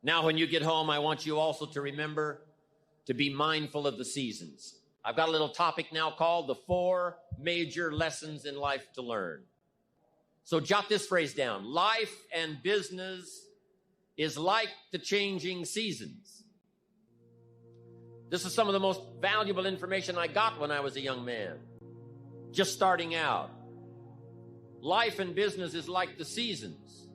Now, when you get home, I want you also to remember to be mindful of the seasons. I've got a little topic now called the 4 major lessons in life to learn. So jot this phrase down. Life and business is like the changing seasons. This is some of the most valuable information I got when I was a young man, just starting out. Life and business is like the seasons.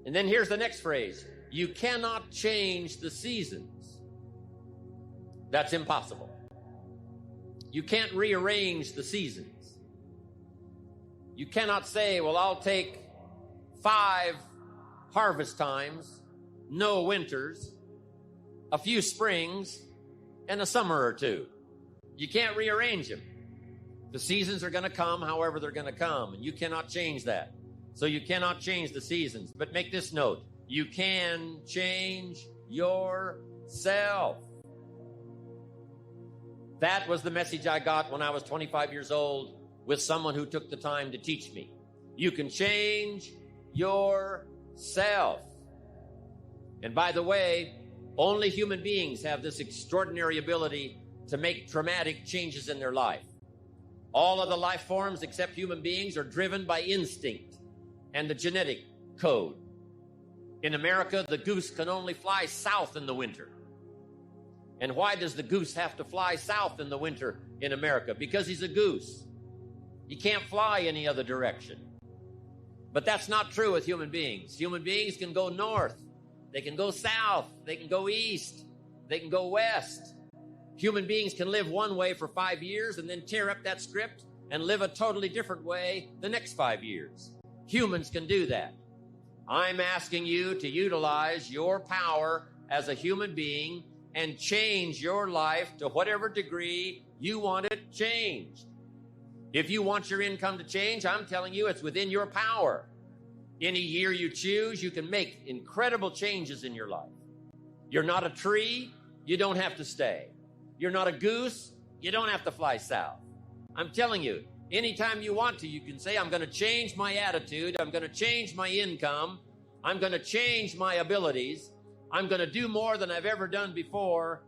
And then here's the next phrase. You cannot change the seasons. That's impossible. You can't rearrange the seasons. You cannot say, well, I'll take 5 harvest times, no winters, a few springs, and a summer or 2. You can't rearrange them. The seasons are going to come however they're going to come, and you cannot change that. So you cannot change the seasons. But make this note. You can change yourself. That was the message I got when I was 25 years old with someone who took the time to teach me. You can change yourself. And by the way, only human beings have this extraordinary ability to make dramatic changes in their life. All of the life forms except human beings are driven by instinct and the genetic code. In America, the goose can only fly south in the winter. And why does the goose have to fly south in the winter in America? Because he's a goose. He can't fly any other direction. But that's not true with human beings. Human beings can go north. They can go south. They can go east. They can go west. Human beings can live one way for 5 years and then tear up that script and live a totally different way the next 5 years. Humans can do that. I'm asking you to utilize your power as a human being and change your life to whatever degree you want it changed. If you want your income to change, I'm telling you it's within your power. Any year you choose, you can make incredible changes in your life. You're not a tree, you don't have to stay. You're not a goose, you don't have to fly south. I'm telling you, anytime you want to, you can say, I'm going to change my attitude, I'm going to change my income, I'm going to change my abilities, I'm going to do more than I've ever done before.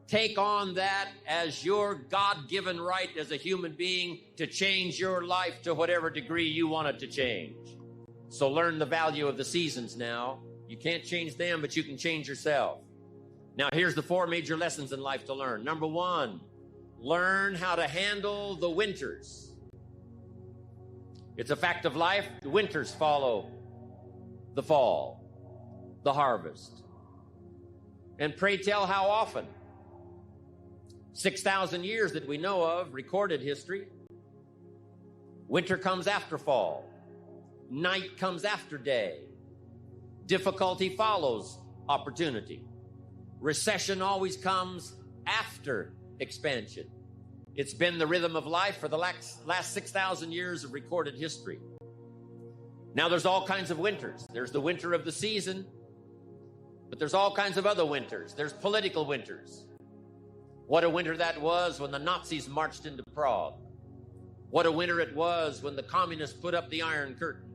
Take on that as your God-given right as a human being to change your life to whatever degree you want it to change. So learn the value of the seasons now. You can't change them, but you can change yourself. Now, here's the 4 major lessons in life to learn. Number 1, learn how to handle the winters. It's a fact of life. The winters follow the fall, the harvest. And pray tell how often? 6,000 years that we know of, recorded history. Winter comes after fall. Night comes after day. Difficulty follows opportunity. Recession always comes after expansion. It's been the rhythm of life for the last 6,000 years of recorded history. Now there's all kinds of winters. There's the winter of the season, but there's all kinds of other winters. There's political winters. What a winter that was when the Nazis marched into Prague. What a winter it was when the communists put up the Iron Curtain.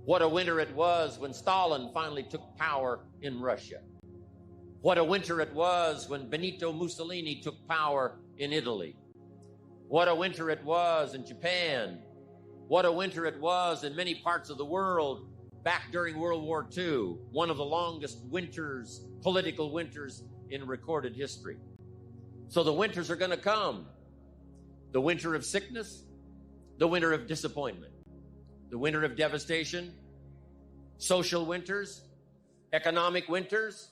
What a winter it was when Stalin finally took power in Russia. What a winter it was when Benito Mussolini took power in Italy. What a winter it was in Japan. What a winter it was in many parts of the world back during World War II, one of the longest winters, political winters in recorded history. So the winters are going to come. The winter of sickness, the winter of disappointment, the winter of devastation, social winters, economic winters,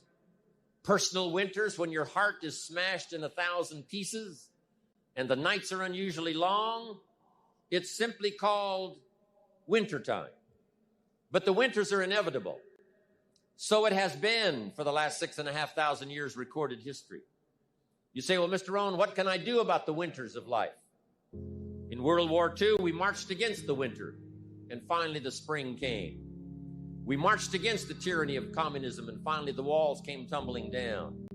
personal winters when your heart is smashed in 1,000 pieces and the nights are unusually long. It's simply called wintertime. But the winters are inevitable. So it has been for the last 6,500 years recorded history. You say, well, Mr. Rohn, what can I do about the winters of life? In World War II, we marched against the winter, and finally the spring came. We marched against the tyranny of communism, and finally the walls came tumbling down.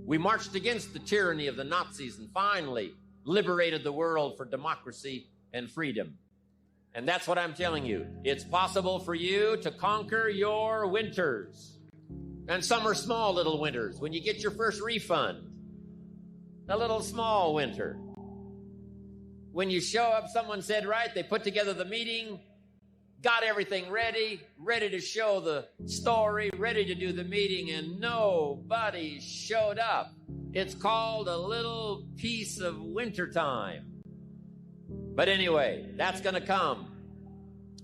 We marched against the tyranny of the Nazis, and finally liberated the world for democracy and freedom. And that's what I'm telling you. It's possible for you to conquer your winters. And some are small little winters. When you get your first refund, a little small winter. When you show up, someone said, right, they put together the meeting, got everything ready to show the story, ready to do the meeting, and nobody showed up. It's called a little piece of wintertime. But anyway, that's going to come.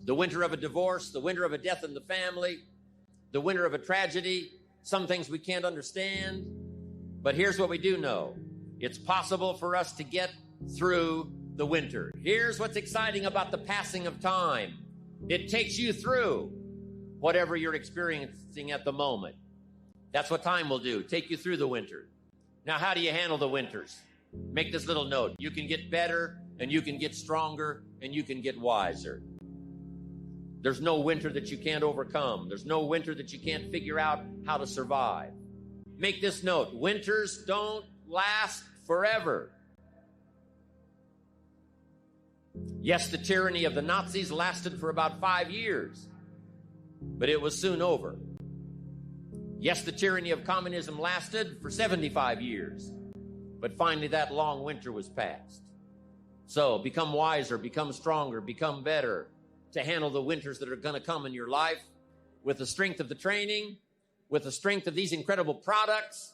The winter of a divorce, the winter of a death in the family, the winter of a tragedy, some things we can't understand. But here's what we do know. It's possible for us to get through the winter. Here's what's exciting about the passing of time. It takes you through whatever you're experiencing at the moment. That's what time will do, take you through the winter. Now, how do you handle the winters? Make this little note. You can get better, and you can get stronger, and you can get wiser. There's no winter that you can't overcome. There's no winter that you can't figure out how to survive. Make this note. Winters don't last forever. Yes, the tyranny of the Nazis lasted for about 5 years, but it was soon over. Yes, the tyranny of communism lasted for 75 years, but finally that long winter was past. So become wiser, become stronger, become better to handle the winters that are going to come in your life with the strength of the training, with the strength of these incredible products,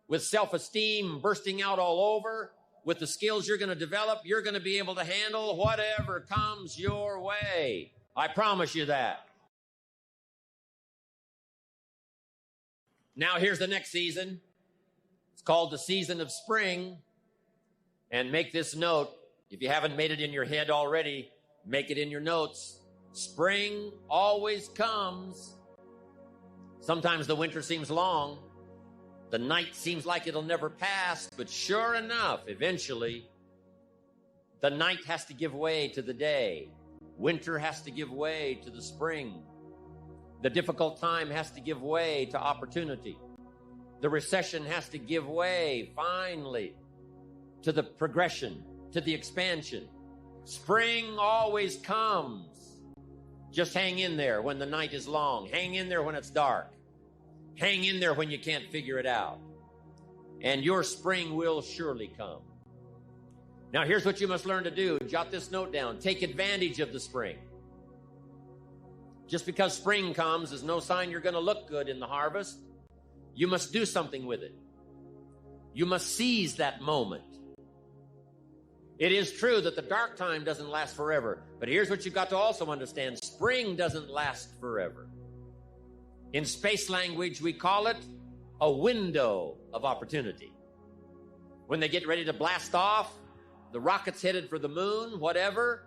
with self-esteem bursting out all over, with the skills you're going to develop. You're going to be able to handle whatever comes your way. I promise you that. Now here's the next season. It's called the season of spring. And make this note. If you haven't made it in your head already, make it in your notes. Spring always comes. Sometimes the winter seems long. The night seems like it'll never pass, but sure enough, eventually, the night has to give way to the day. Winter has to give way to the spring. The difficult time has to give way to opportunity. The recession has to give way, finally, to the progression, to the expansion. Spring always comes. Just hang in there when the night is long. Hang in there when it's dark. Hang in there when you can't figure it out. And your spring will surely come. Now, here's what you must learn to do. Jot this note down. Take advantage of the spring. Just because spring comes is no sign you're going to look good in the harvest. You must do something with it. You must seize that moment. It is true that the dark time doesn't last forever, but here's what you've got to also understand. Spring doesn't last forever. In space language, we call it a window of opportunity. When they get ready to blast off, the rocket's headed for the moon, whatever,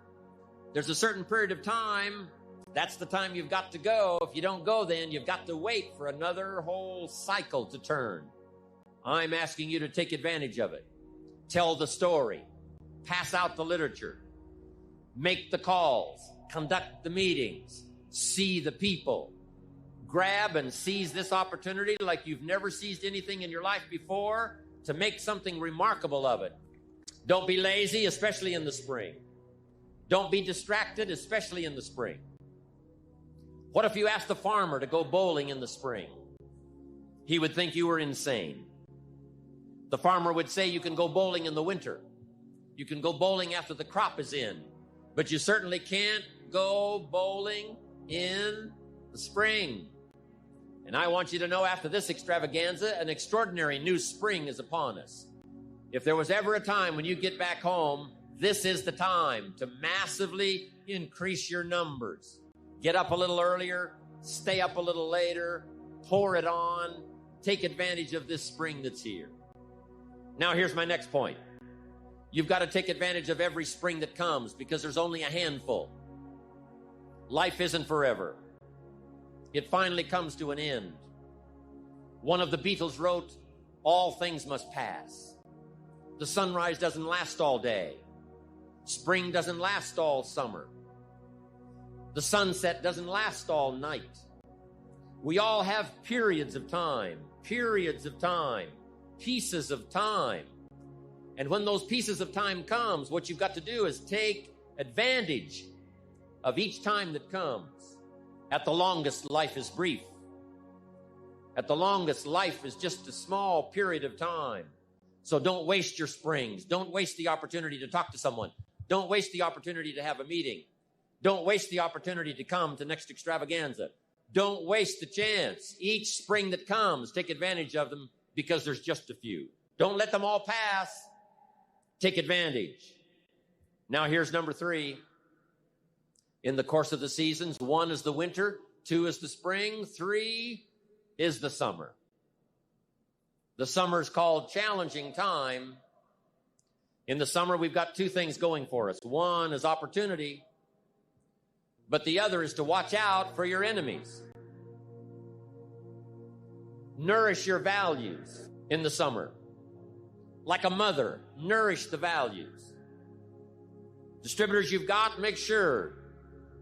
there's a certain period of time. That's the time you've got to go. If you don't go then, you've got to wait for another whole cycle to turn. I'm asking you to take advantage of it. Tell the story. Pass out the literature. Make the calls. Conduct the meetings. See the people. Grab and seize this opportunity like you've never seized anything in your life before to make something remarkable of it. Don't be lazy, especially in the spring. Don't be distracted, especially in the spring. What if you asked the farmer to go bowling in the spring? He would think you were insane. The farmer would say you can go bowling in the winter. You can go bowling after the crop is in, but you certainly can't go bowling in the spring. And I want you to know, after this extravaganza, an extraordinary new spring is upon us. If there was ever a time when you get back home, this is the time to massively increase your numbers. Get up a little earlier, stay up a little later, pour it on, take advantage of this spring that's here. Now here's my next point. You've got to take advantage of every spring that comes because there's only a handful. Life isn't forever. It finally comes to an end. One of the Beatles wrote, "All things must pass." The sunrise doesn't last all day. Spring doesn't last all summer. The sunset doesn't last all night. We all have periods of time, pieces of time. And when those pieces of time comes, what you've got to do is take advantage of each time that comes. At the longest, life is brief. At the longest, life is just a small period of time. So don't waste your springs. Don't waste the opportunity to talk to someone. Don't waste the opportunity to have a meeting. Don't waste the opportunity to come to next extravaganza. Don't waste the chance. Each spring that comes, take advantage of them because there's just a few. Don't let them all pass. Take advantage. Now here's number 3. In the course of the seasons, 1 is the winter, 2 is the spring, 3 is the summer. The summer is called challenging time. In the summer, we've got 2 things going for us. 1 is opportunity, but the other is to watch out for your enemies. Nourish your values in the summer. Like a mother, nourish the values. Distributors you've got, make sure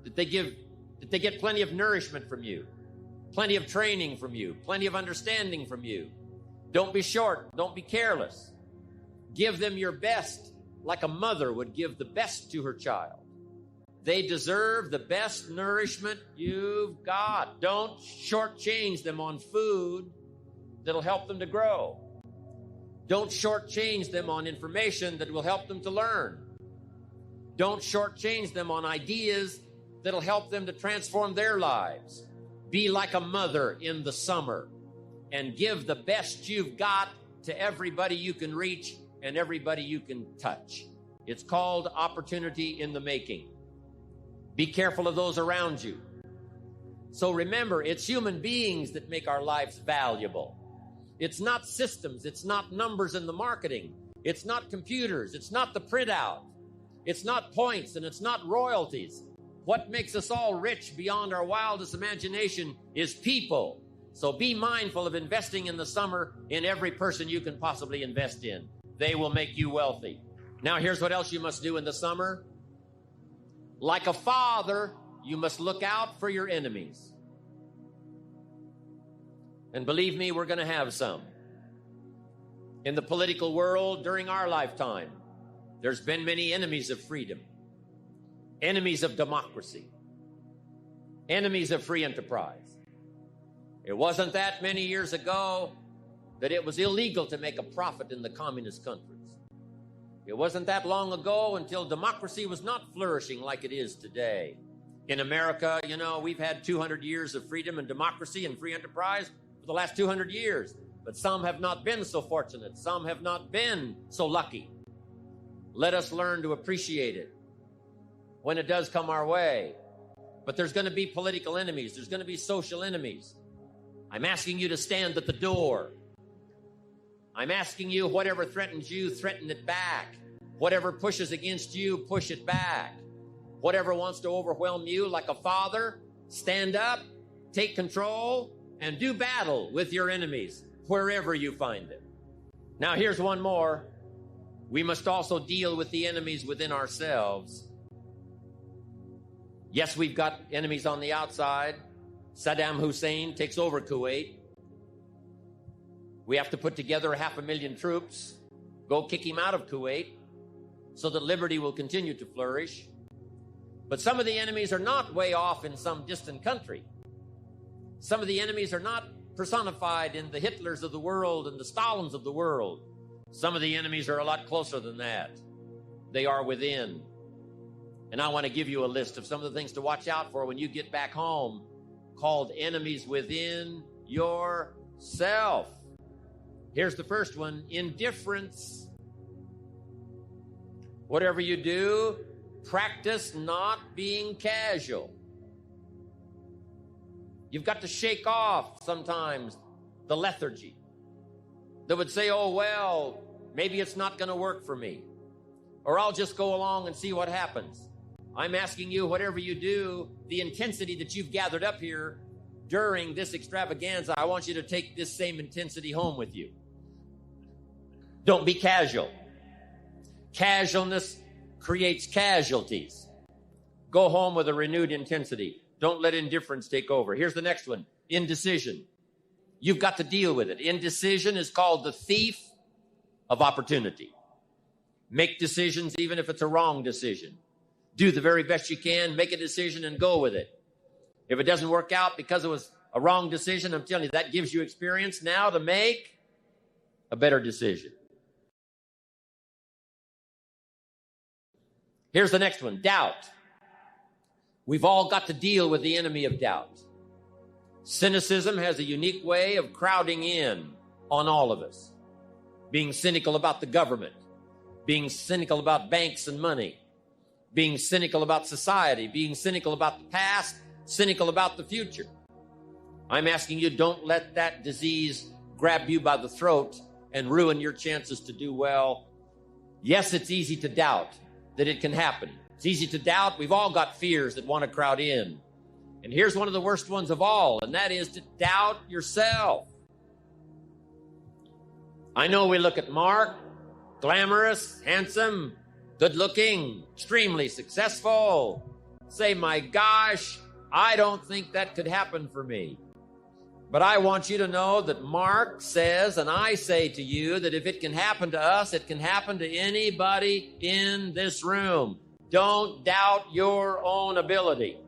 that they get plenty of nourishment from you, plenty of training from you, plenty of understanding from you. Don't be short. Don't be careless. Give them your best like a mother would give the best to her child. They deserve the best nourishment you've got. Don't shortchange them on food that'll help them to grow. Don't shortchange them on information that will help them to learn. Don't shortchange them on ideas that'll help them to transform their lives. Be like a mother in the summer and give the best you've got to everybody you can reach and everybody you can touch. It's called opportunity in the making. Be careful of those around you. So remember, it's human beings that make our lives valuable. It's not systems. It's not numbers in the marketing. It's not computers. It's not the printout. It's not points and it's not royalties. What makes us all rich beyond our wildest imagination is people. So be mindful of investing in the summer in every person you can possibly invest in. They will make you wealthy. Now here's what else you must do in the summer. Like a father, you must look out for your enemies. And believe me, we're going to have some. In the political world during our lifetime, there's been many enemies of freedom, enemies of democracy, enemies of free enterprise. It wasn't that many years ago that it was illegal to make a profit in the communist countries. It wasn't that long ago until democracy was not flourishing like it is today. In America, we've had 200 years of freedom and democracy and free enterprise for the last 200 years. But some have not been so fortunate. Some have not been so lucky. Let us learn to appreciate it when it does come our way. But there's going to be political enemies. There's going to be social enemies. I'm asking you to stand at the door. I'm asking you, whatever threatens you, threaten it back. Whatever pushes against you, push it back. Whatever wants to overwhelm you like a father, stand up, take control, and do battle with your enemies wherever you find them. Now, here's one more. We must also deal with the enemies within ourselves. Yes, we've got enemies on the outside. Saddam Hussein takes over Kuwait. We have to put together 500,000 troops, go kick him out of Kuwait so that liberty will continue to flourish. But some of the enemies are not way off in some distant country. Some of the enemies are not personified in the Hitlers of the world and the Stalins of the world. Some of the enemies are a lot closer than that. They are within. And I want to give you a list of some of the things to watch out for when you get back home, called enemies within yourself. Here's the first one: indifference. Whatever you do, practice not being casual. You've got to shake off sometimes the lethargy that would say, oh, well, maybe it's not going to work for me, or I'll just go along and see what happens. I'm asking you, whatever you do, the intensity that you've gathered up here during this extravaganza, I want you to take this same intensity home with you. Don't be casual. Casualness creates casualties. Go home with a renewed intensity. Don't let indifference take over. Here's the next one: indecision. You've got to deal with it. Indecision is called the thief of opportunity. Make decisions even if it's a wrong decision. Do the very best you can, make a decision and go with it. If it doesn't work out because it was a wrong decision, I'm telling you, that gives you experience now to make a better decision. Here's the next one, doubt. We've all got to deal with the enemy of doubt. Cynicism has a unique way of crowding in on all of us. Being cynical about the government, being cynical about banks and money, being cynical about society, being cynical about the past, cynical about the future. I'm asking you, don't let that disease grab you by the throat and ruin your chances to do well. Yes, it's easy to doubt that it can happen. It's easy to doubt. We've all got fears that want to crowd in. And here's one of the worst ones of all, and that is to doubt yourself. I know we look at Mark, glamorous, handsome, good-looking, extremely successful. Say, my gosh, I don't think that could happen for me. But I want you to know that Mark says, and I say to you, that if it can happen to us, it can happen to anybody in this room. Don't doubt your own ability.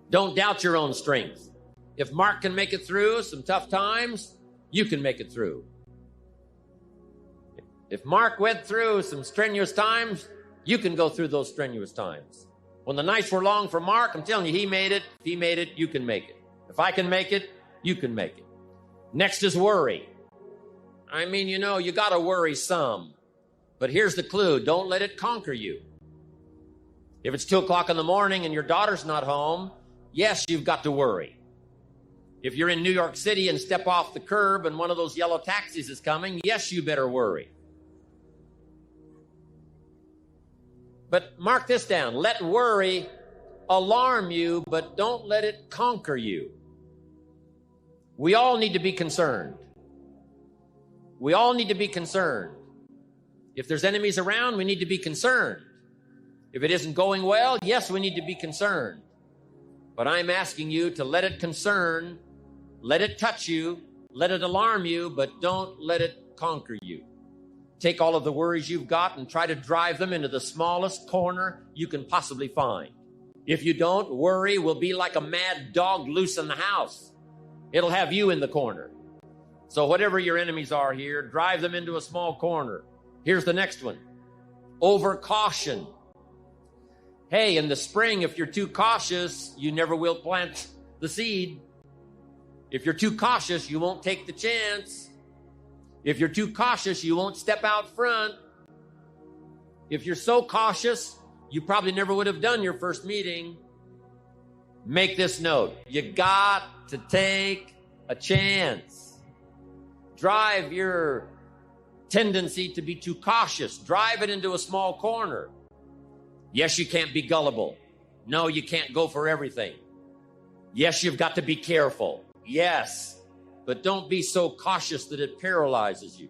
Don't doubt your own strength. If Mark can make it through some tough times, you can make it through. If Mark went through some strenuous times, you can go through those strenuous times. When the nights were long for Mark, I'm telling you, he made it. If he made it, you can make it. If I can make it, you can make it. Next is worry. I mean, you know, you got to worry some. But here's the clue. Don't let it conquer you. If it's 2 o'clock in the morning and your daughter's not home, yes, you've got to worry. If you're in New York City and step off the curb and one of those yellow taxis is coming, yes, you better worry. But mark this down. Let worry alarm you, but don't let it conquer you. We all need to be concerned. We all need to be concerned. If there's enemies around, we need to be concerned. If it isn't going well, yes, we need to be concerned. But I'm asking you to let it concern, let it touch you, let it alarm you, but don't let it conquer you. Take all of the worries you've got and try to drive them into the smallest corner you can possibly find. If you don't, worry will be like a mad dog loose in the house. It'll have you in the corner. So whatever your enemies are here, drive them into a small corner. Here's the next one. Over caution. Hey, in the spring, if you're too cautious, you never will plant the seed. If you're too cautious, you won't take the chance. If you're too cautious, you won't step out front. If you're so cautious, you probably never would have done your first meeting. Make this note. You got to take a chance. Drive your tendency to be too cautious. Drive it into a small corner. Yes, you can't be gullible. No, you can't go for everything. Yes, you've got to be careful. Yes, but don't be so cautious that it paralyzes you.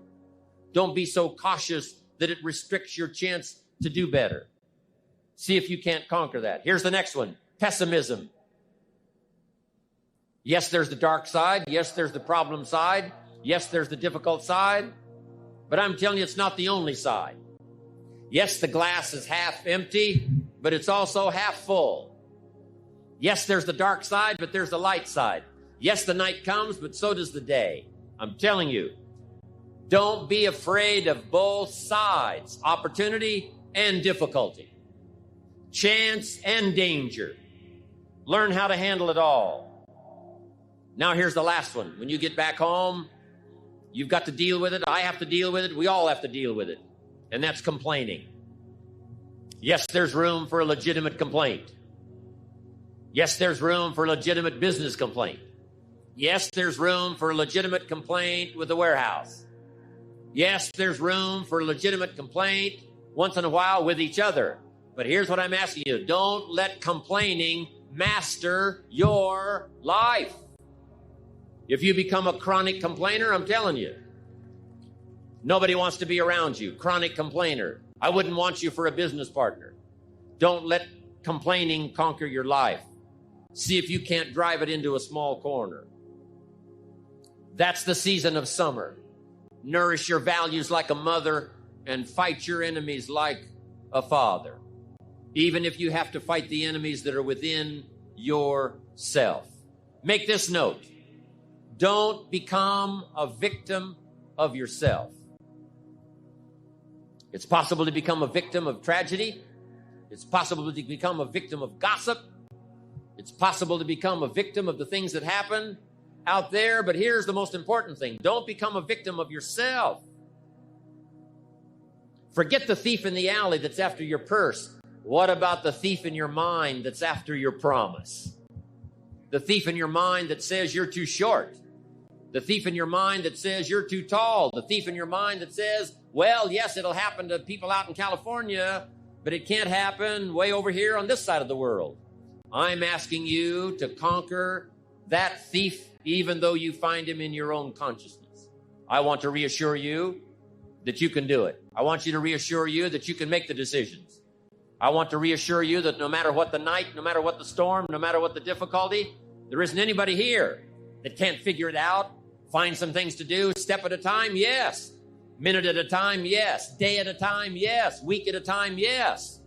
Don't be so cautious that it restricts your chance to do better. See if you can't conquer that. Here's the next one. Pessimism. Yes, there's the dark side. Yes, there's the problem side. Yes, there's the difficult side. But I'm telling you, it's not the only side. Yes, the glass is half empty, but it's also half full. Yes, there's the dark side, but there's the light side. Yes, the night comes, but so does the day. I'm telling you, don't be afraid of both sides, opportunity and difficulty, chance and danger. Learn how to handle it all. Now, here's the last one. When you get back home, you've got to deal with it. I have to deal with it. We all have to deal with it. And that's complaining. Yes, there's room for a legitimate complaint. Yes, there's room for a legitimate business complaint. Yes, there's room for a legitimate complaint with the warehouse. Yes, there's room for a legitimate complaint once in a while with each other. But here's what I'm asking you. Don't let complaining master your life. If you become a chronic complainer, I'm telling you, nobody wants to be around you. Chronic complainer. I wouldn't want you for a business partner. Don't let complaining conquer your life. See if you can't drive it into a small corner. That's the season of summer. Nourish your values like a mother and fight your enemies like a father. even if you have to fight the enemies that are within yourself. Make this note. Don't become a victim of yourself. It's possible to become a victim of tragedy. It's possible to become a victim of gossip. It's possible to become a victim of the things that happen out there. But here's the most important thing. Don't become a victim of yourself. Forget the thief in the alley that's after your purse. What about the thief in your mind that's after your promise? The thief in your mind that says you're too short. The thief in your mind that says you're too tall. The thief in your mind that says, well, yes, it'll happen to people out in California, but it can't happen way over here on this side of the world. I'm asking you to conquer that thief, even though you find him in your own consciousness. I want to reassure you that you can do it. I want you to reassure you that you can make the decisions. I want to reassure you that no matter what the night, no matter what the storm, no matter what the difficulty, there isn't anybody here that can't figure it out, find some things to do, step at a time, yes. Minute at a time, yes. Day at a time, yes. Week at a time, yes.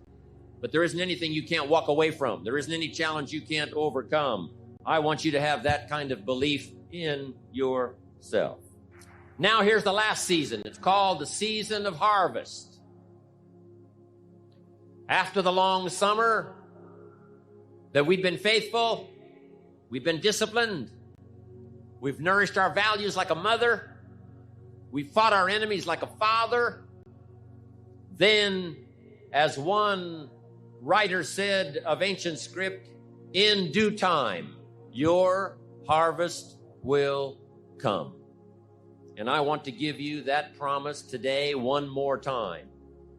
But there isn't anything you can't walk away from. There isn't any challenge you can't overcome. I want you to have that kind of belief in yourself. Now here's the last season. It's called the season of harvest. After the long summer that we've been faithful, we've been disciplined, we've nourished our values like a mother, we've fought our enemies like a father, then, as one writer said of ancient script, in due time, your harvest will come. And I want to give you that promise today one more time.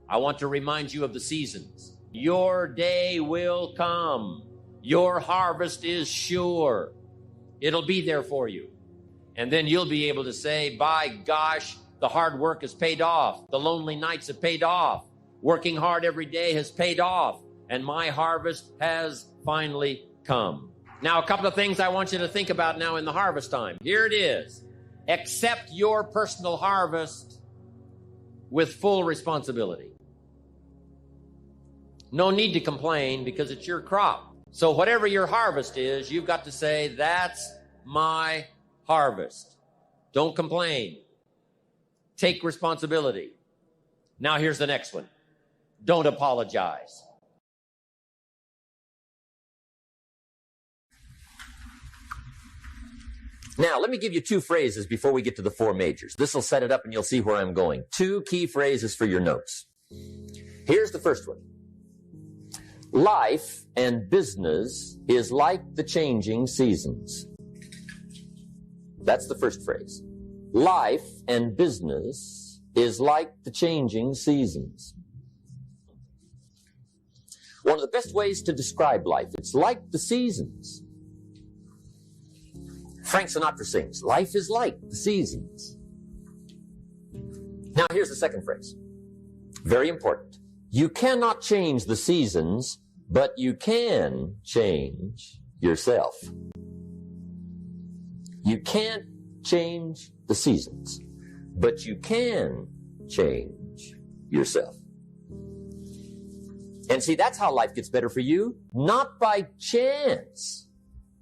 I want to remind you of the seasons. Your day will come. Your harvest is sure. It'll be there for you. And then you'll be able to say, by gosh, the hard work has paid off. The lonely nights have paid off. Working hard every day has paid off. And my harvest has finally come. Now, a couple of things I want you to think about now in the harvest time. Here it is. Accept your personal harvest with full responsibility. No need to complain because it's your crop. So whatever your harvest is, you've got to say, that's my harvest. Don't complain. Take responsibility. Now here's the next one. Don't apologize. Now, let me give you two phrases before we get to the four majors. This will set it up and you'll see where I'm going. Two key phrases for your notes. Here's the first one. Life and business is like the changing seasons. That's the first phrase. Life and business is like the changing seasons. One of the best ways to describe life, it's like the seasons. Frank Sinatra sings, life is like the seasons. Now here's the second phrase. Very important. You cannot change the seasons, but you can change yourself. You can't change the seasons, but you can change yourself. And see, that's how life gets better for you. Not by chance,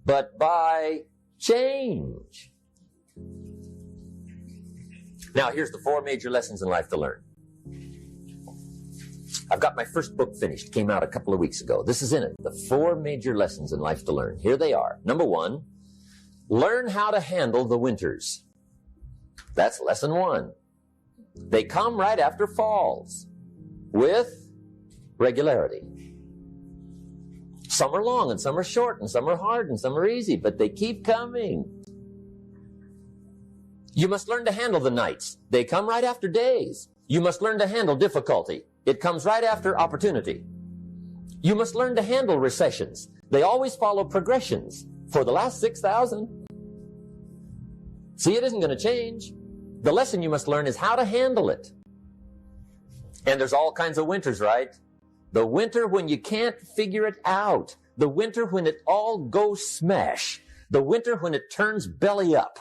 but by change. Now, here's the four major lessons in life to learn. I've got my first book finished. Came out a couple of weeks ago. This is in it. The four major lessons in life to learn. Here they are. Number one, learn how to handle the winters. That's lesson one. They come right after falls with regularity. Some are long and some are short and some are hard and some are easy, but they keep coming. You must learn to handle the nights. They come right after days. You must learn to handle difficulty. It comes right after opportunity. You must learn to handle recessions. They always follow progressions for the last 6,000. See, it isn't going to change. The lesson you must learn is how to handle it. And there's all kinds of winters, right? The winter when you can't figure it out. The winter when it all goes smash. The winter when it turns belly up.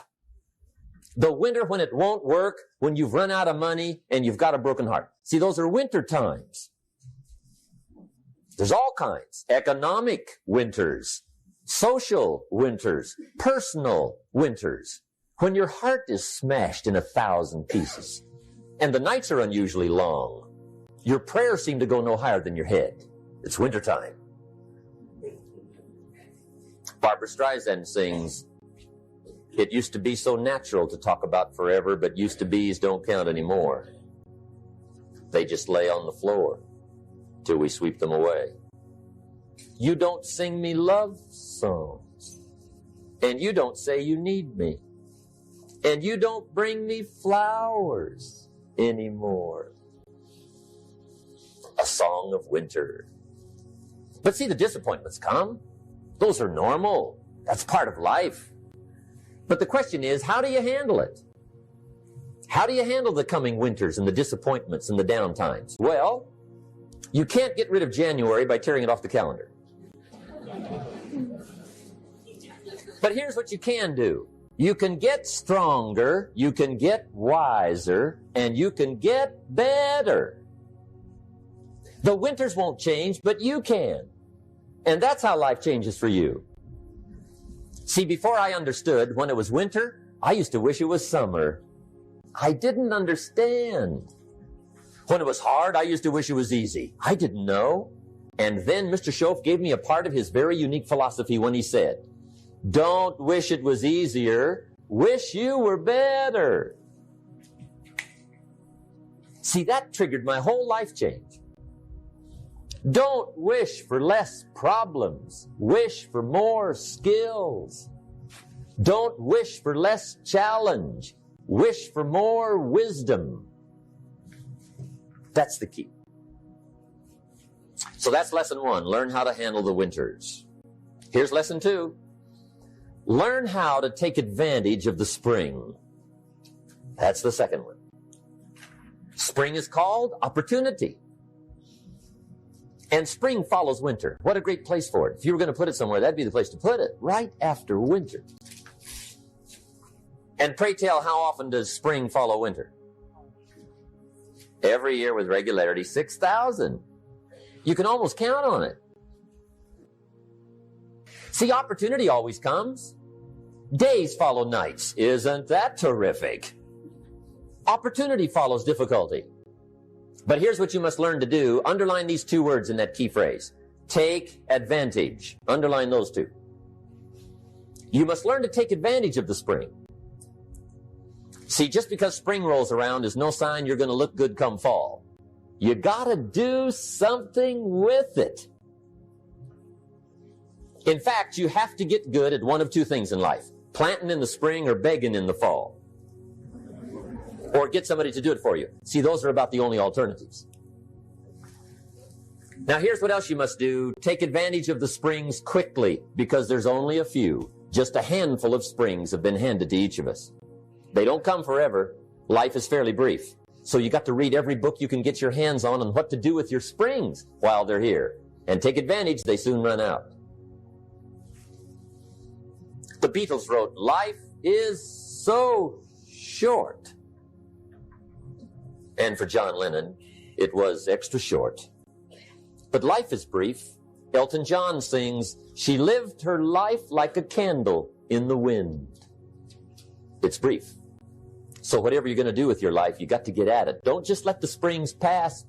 The winter when it won't work, when you've run out of money and you've got a broken heart. See, those are winter times. There's all kinds. Economic winters, social winters, personal winters. When your heart is smashed in 1,000 pieces and the nights are unusually long, your prayers seem to go no higher than your head. It's wintertime. Barbra Streisand sings, "It used to be so natural to talk about forever, but used to be's don't count anymore. They just lay on the floor till we sweep them away. You don't sing me love songs, and you don't say you need me, and you don't bring me flowers anymore." A song of winter. But see, the disappointments come. Those are normal. That's part of life. But the question is, how do you handle it? How do you handle the coming winters and the disappointments and the downtimes? Well, you can't get rid of January by tearing it off the calendar. But here's what you can do. You can get stronger, you can get wiser, and you can get better. The winters won't change, but you can. And that's how life changes for you. See, before I understood when it was winter, I used to wish it was summer. I didn't understand. When it was hard, I used to wish it was easy. I didn't know. And then Mr. Shoaff gave me a part of his very unique philosophy when he said, "Don't wish it was easier, wish you were better." See, that triggered my whole life change. Don't wish for less problems. Wish for more skills. Don't wish for less challenge. Wish for more wisdom. That's the key. So that's lesson 1. Learn how to handle the winters. Here's lesson 2. Learn how to take advantage of the spring. That's the second one. Spring is called opportunity. And spring follows winter. What a great place for it. If you were going to put it somewhere, that'd be the place to put it, right after winter. And pray tell, how often does spring follow winter? Every year with regularity, 6,000. You can almost count on it. See, opportunity always comes. Days follow nights. Isn't that terrific? Opportunity follows difficulty. But here's what you must learn to do. Underline these 2 words in that key phrase. Take advantage. Underline those 2. You must learn to take advantage of the spring. See, just because spring rolls around is no sign you're going to look good come fall. You got to do something with it. In fact, you have to get good at one of 2 things in life. Planting in the spring or begging in the fall. Or get somebody to do it for you. See, those are about the only alternatives. Now, here's what else you must do. Take advantage of the springs quickly, because there's only a few. Just a handful of springs have been handed to each of us. They don't come forever. Life is fairly brief. So you got to read every book you can get your hands on what to do with your springs while they're here. And take advantage, they soon run out. The Beatles wrote, "Life is so short." And for John Lennon, it was extra short. But life is brief. Elton John sings, "She lived her life like a candle in the wind." It's brief. So whatever you're going to do with your life, you got to get at it. Don't just let the springs pass.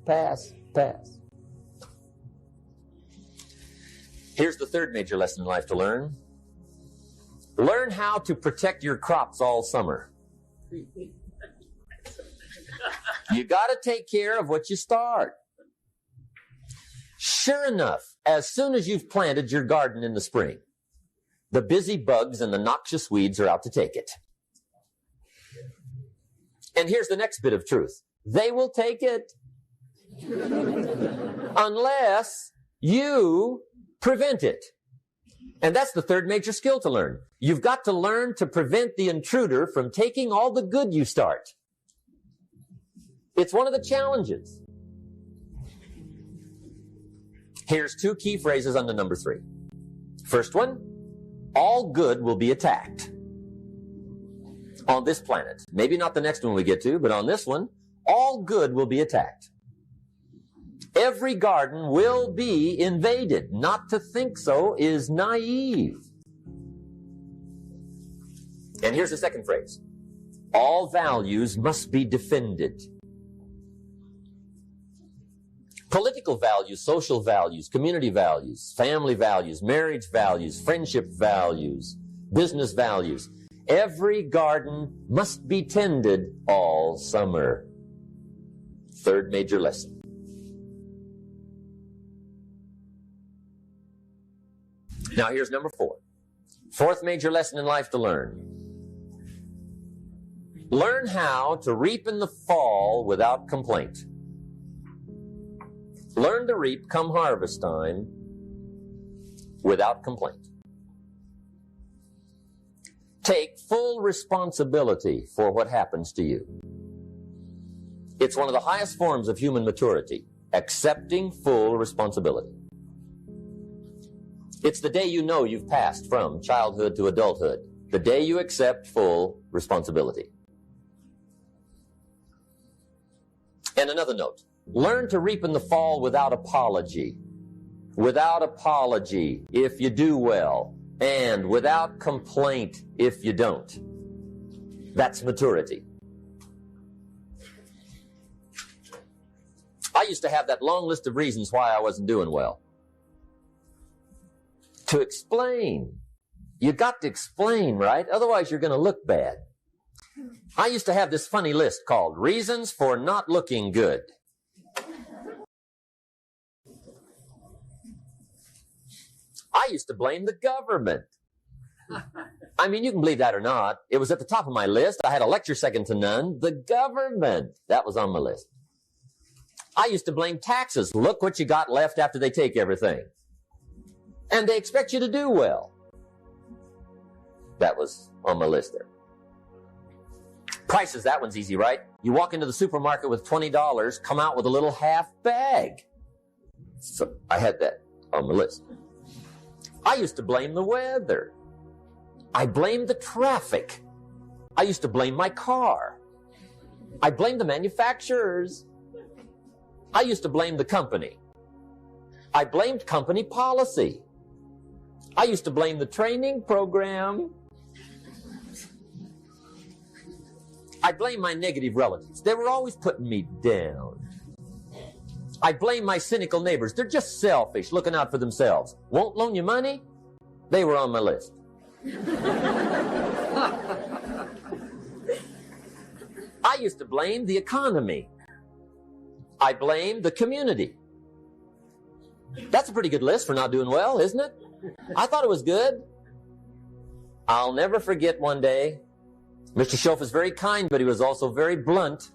Here's the third major lesson in life to learn. Learn how to protect your crops all summer. You got to take care of what you start. Sure enough, as soon as you've planted your garden in the spring, the busy bugs and the noxious weeds are out to take it. And here's the next bit of truth. They will take it unless you prevent it. And that's the third major skill to learn. You've got to learn to prevent the intruder from taking all the good you start. It's one of the challenges. Here's 2 key phrases under number 3. First one, all good will be attacked. On this planet. Maybe not the next one we get to, but on this one, all good will be attacked. Every garden will be invaded. Not to think so is naive. And here's the second phrase. All values must be defended. Political values, social values, community values, family values, marriage values, friendship values, business values. Every garden must be tended all summer. Third major lesson. Now here's number 4. Fourth major lesson in life to learn. Learn how to reap in the fall without complaint. Learn to reap come harvest time without complaint. Take full responsibility for what happens to you. It's one of the highest forms of human maturity, accepting full responsibility. It's the day you know you've passed from childhood to adulthood, the day you accept full responsibility. And another note, learn to reap in the fall without apology. Without apology if you do well, and without complaint if you don't. That's maturity. I used to have that long list of reasons why I wasn't doing well. To explain. You got to explain, right? Otherwise you're going to look bad. I used to have this funny list called Reasons for Not Looking Good. I used to blame the government. I mean, you can believe that or not. It was at the top of my list. I had a lecture second to none. The government. That was on my list. I used to blame taxes. Look what you got left after they take everything. And they expect you to do well. That was on my list there. Prices, that one's easy, right? You walk into the supermarket with $20, come out with a little half bag. So I had that on my list. I used to blame the weather. I blamed the traffic. I used to blame my car. I blamed the manufacturers. I used to blame the company. I blamed company policy. I used to blame the training program. I blame my negative relatives. They were always putting me down. I blame my cynical neighbors. They're just selfish, looking out for themselves. Won't loan you money? They were on my list. I used to blame the economy. I blamed the community. That's a pretty good list for not doing well, isn't it? I thought it was good. I'll never forget one day, Mr. Shoaff was very kind, but he was also very blunt.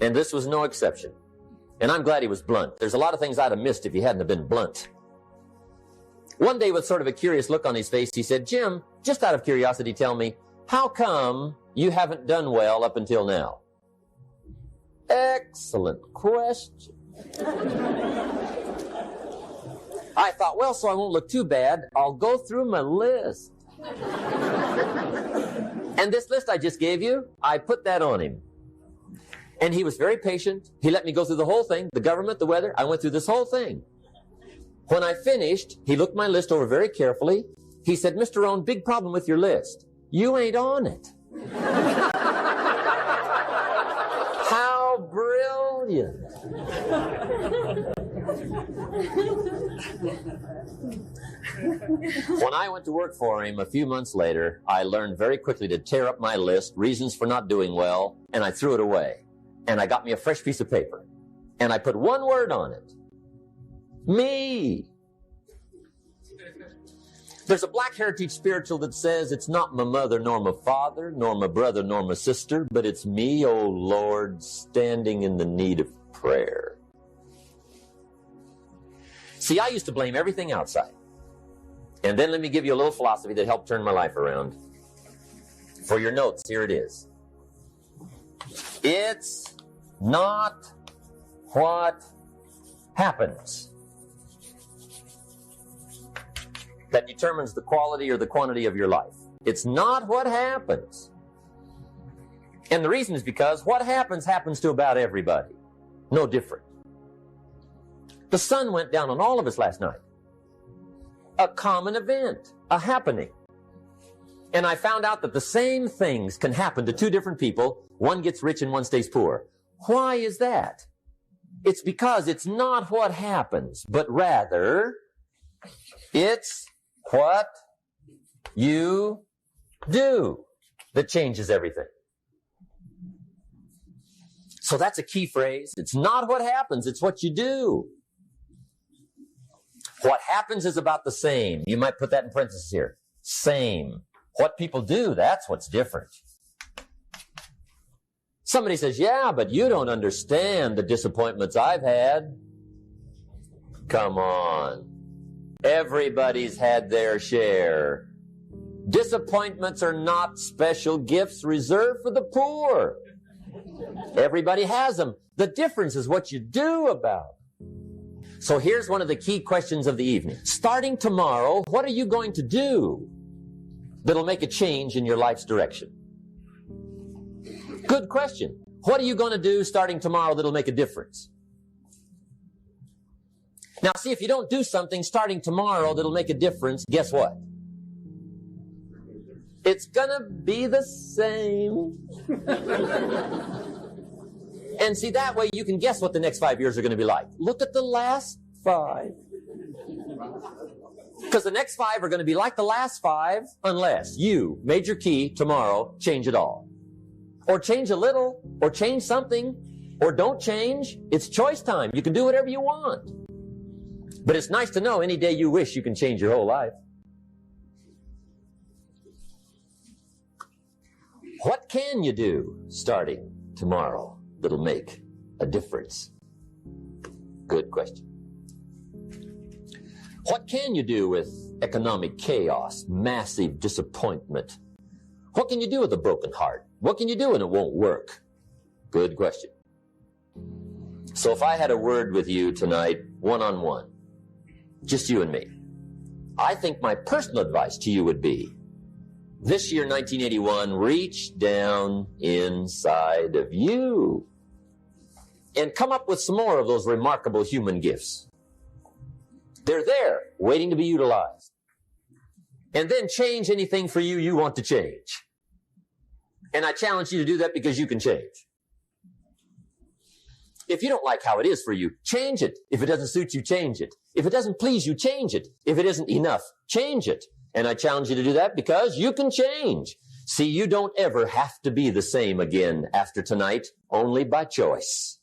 And this was no exception. And I'm glad he was blunt. There's a lot of things I'd have missed if he hadn't have been blunt. One day, with sort of a curious look on his face, he said, Jim, just out of curiosity, tell me, how come you haven't done well up until now? Excellent question. I thought, well, so I won't look too bad, I'll go through my list. And this list I just gave you, I put that on him. And he was very patient. He let me go through the whole thing, the government, the weather. I went through this whole thing. When I finished, he looked my list over very carefully. He said, Mr. Rohn, big problem with your list. You ain't on it. How brilliant. When I went to work for him a few months later, I learned very quickly to tear up my list, reasons for not doing well, and I threw it away. And I got me a fresh piece of paper. And I put one word on it. Me. There's a Black Heritage spiritual that says, it's not my mother nor my father, nor my brother nor my sister, but it's me, oh Lord, standing in the need of prayer. See, I used to blame everything outside. And then let me give you a little philosophy that helped turn my life around. For your notes, here it is. It's not what happens that determines the quality or the quantity of your life. It's not what happens. And the reason is because what happens to about everybody. No different. The sun went down on all of us last night. A common event, a happening. And I found out that the same things can happen to two different people. One gets rich and one stays poor. Why is that? It's because it's not what happens, but rather it's what you do that changes everything. So that's a key phrase. It's not what happens, it's what you do. What happens is about the same. You might put that in parentheses here. Same. What people do, that's what's different. Somebody says, yeah, but you don't understand the disappointments I've had. Come on. Everybody's had their share. Disappointments are not special gifts reserved for the poor. Everybody has them. The difference is what you do about them. So here's one of the key questions of the evening. Starting tomorrow, what are you going to do that'll make a change in your life's direction? Good question. What are you going to do starting tomorrow that'll make a difference? Now, see, if you don't do something starting tomorrow that'll make a difference, guess what? It's going to be the same. And see, that way you can guess what the next 5 years are going to be like. Look at the last 5. Because the next 5 are going to be like the last 5 unless you, major key, tomorrow, change it all. Or change a little, or change something, or don't change. It's choice time. You can do whatever you want. But it's nice to know any day you wish you can change your whole life. What can you do starting tomorrow that'll make a difference? Good question. What can you do with economic chaos, massive disappointment? What can you do with a broken heart? What can you do when it won't work? Good question. So if I had a word with you tonight, one-on-one, just you and me, I think my personal advice to you would be, this year, 1981, reach down inside of you and come up with some more of those remarkable human gifts. They're there, waiting to be utilized. And then change anything for you you want to change. And I challenge you to do that because you can change. If you don't like how it is for you, change it. If it doesn't suit you, change it. If it doesn't please you, change it. If it isn't enough, change it. And I challenge you to do that because you can change. See, you don't ever have to be the same again after tonight, only by choice.